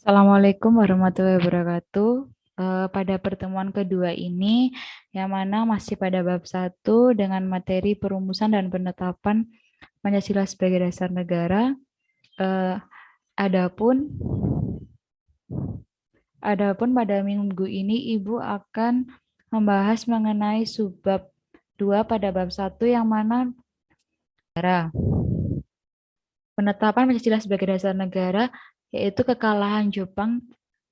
Assalamualaikum warahmatullahi wabarakatuh. Pada pertemuan kedua ini, yang mana masih pada bab 1 dengan materi perumusan dan penetapan Pancasila sebagai dasar negara. Eh, adapun, adapun pada minggu ini Ibu akan membahas mengenai subbab 2 pada bab 1 yang mana negara. Penetapan Pancasila sebagai dasar negara yaitu kekalahan Jepang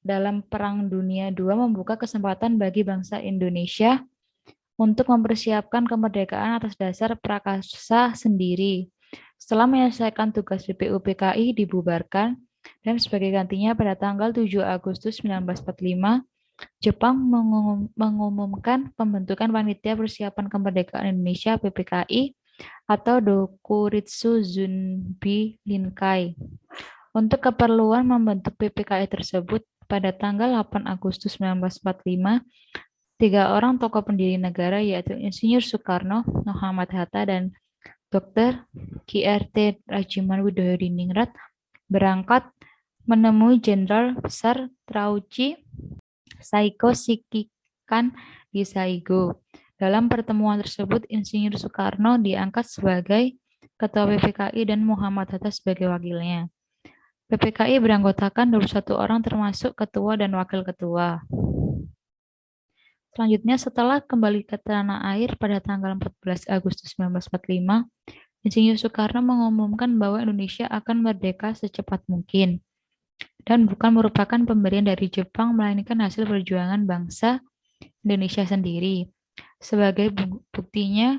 dalam Perang Dunia II membuka kesempatan bagi bangsa Indonesia untuk mempersiapkan kemerdekaan atas dasar prakarsa sendiri. Setelah menyelesaikan tugas BPUPKI dibubarkan dan sebagai gantinya pada tanggal 7 Agustus 1945, Jepang mengumumkan pembentukan Panitia Persiapan Kemerdekaan Indonesia (PPKI) atau Dokuritsu Zunbi Linkai. Untuk keperluan membentuk PPKI tersebut, pada tanggal 8 Agustus 1945, 3 orang tokoh pendiri negara yaitu Insinyur Soekarno, Muhammad Hatta, dan Dr. Ki.R.T. Rajiman Widodo-Diningrat berangkat menemui Jenderal Besar Trauci Saiko Shikikan di Saigo. Dalam pertemuan tersebut, Insinyur Soekarno diangkat sebagai Ketua PPKI dan Muhammad Hatta sebagai wakilnya. PPKI beranggotakan 21 orang termasuk ketua dan wakil ketua. Selanjutnya, setelah kembali ke tanah air pada tanggal 14 Agustus 1945, Insinyur Soekarno mengumumkan bahwa Indonesia akan merdeka secepat mungkin dan bukan merupakan pemberian dari Jepang, melainkan hasil perjuangan bangsa Indonesia sendiri. Sebagai buktinya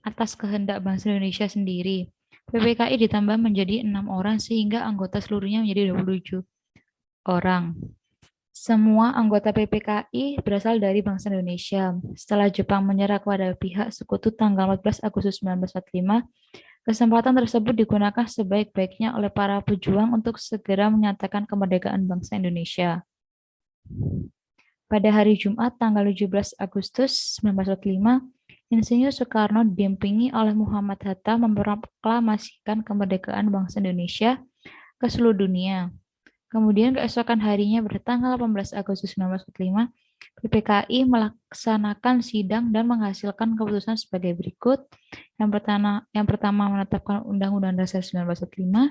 atas kehendak bangsa Indonesia sendiri, PPKI ditambah menjadi 6 orang sehingga anggota seluruhnya menjadi 27 orang. Semua anggota PPKI berasal dari bangsa Indonesia. Setelah Jepang menyerah kepada pihak sekutu tanggal 14 Agustus 1945, kesempatan tersebut digunakan sebaik-baiknya oleh para pejuang untuk segera menyatakan kemerdekaan bangsa Indonesia. Pada hari Jumat tanggal 17 Agustus 1945, Insinyur Soekarno didampingi oleh Muhammad Hatta memproklamasikan kemerdekaan bangsa Indonesia ke seluruh dunia. Kemudian keesokan harinya bertanggal 18 Agustus 1945, PPKI melaksanakan sidang dan menghasilkan keputusan sebagai berikut. Yang pertama menetapkan Undang-Undang Dasar 1945,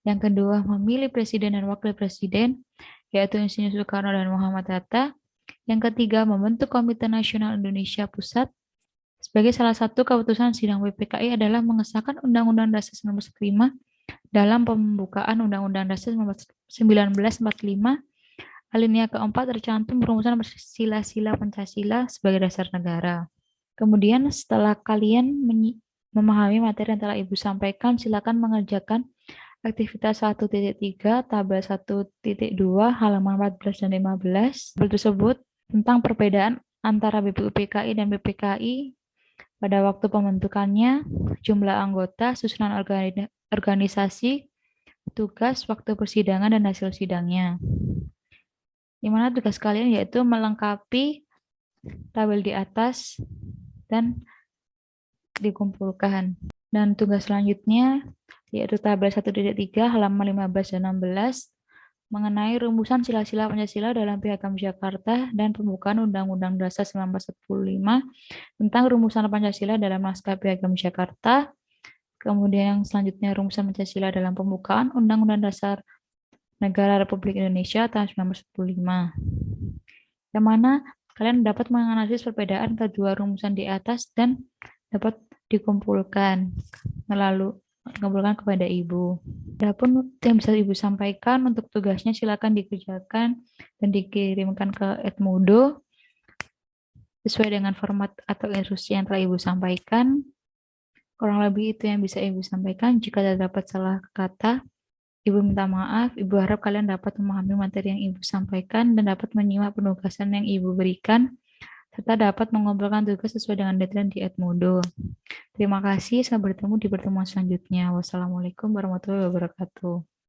yang kedua memilih presiden dan wakil presiden, yaitu Insinyur Soekarno dan Muhammad Hatta. Yang ketiga membentuk Komite Nasional Indonesia Pusat. Sebagai salah satu keputusan sidang PPKI adalah mengesahkan Undang-Undang Dasar 1945 dalam pembukaan Undang-Undang Dasar 1945, alinea keempat tercantum perumusan sila-sila Pancasila sebagai dasar negara. Kemudian setelah kalian memahami materi yang telah Ibu sampaikan, silakan mengerjakan aktivitas 1.3, tabel 1.2, halaman 14 dan 15. Tersebut tentang perbedaan antara BPUPKI dan BPKI pada waktu pembentukannya, jumlah anggota, susunan organisasi, tugas, waktu persidangan, dan hasil sidangnya. Di mana tugas kalian yaitu melengkapi tabel di atas dan dikumpulkan. Dan tugas selanjutnya yaitu tabel 1.3 halaman 15 dan 16 mengenai rumusan sila-sila Pancasila dalam Piagam Jakarta dan pembukaan Undang-Undang Dasar 1945 tentang rumusan Pancasila dalam naskah Piagam Jakarta. Kemudian yang selanjutnya rumusan Pancasila dalam pembukaan Undang-Undang Dasar Negara Republik Indonesia tahun 1945. Yang mana kalian dapat menganalisis perbedaan kedua rumusan di atas dan dapat dikumpulkan kepada Ibu. Adapun yang bisa Ibu sampaikan untuk tugasnya silakan dikerjakan dan dikirimkan ke Edmodo sesuai dengan format atau instruksi yang telah Ibu sampaikan. Kurang lebih itu yang bisa Ibu sampaikan. Jika terdapat salah kata, Ibu minta maaf. Ibu harap kalian dapat memahami materi yang Ibu sampaikan dan dapat menyimak penugasan yang Ibu berikan, serta dapat mengumpulkan tugas sesuai dengan deadline di Edmodo. Terima kasih, sampai bertemu di pertemuan selanjutnya. Wassalamualaikum warahmatullahi wabarakatuh.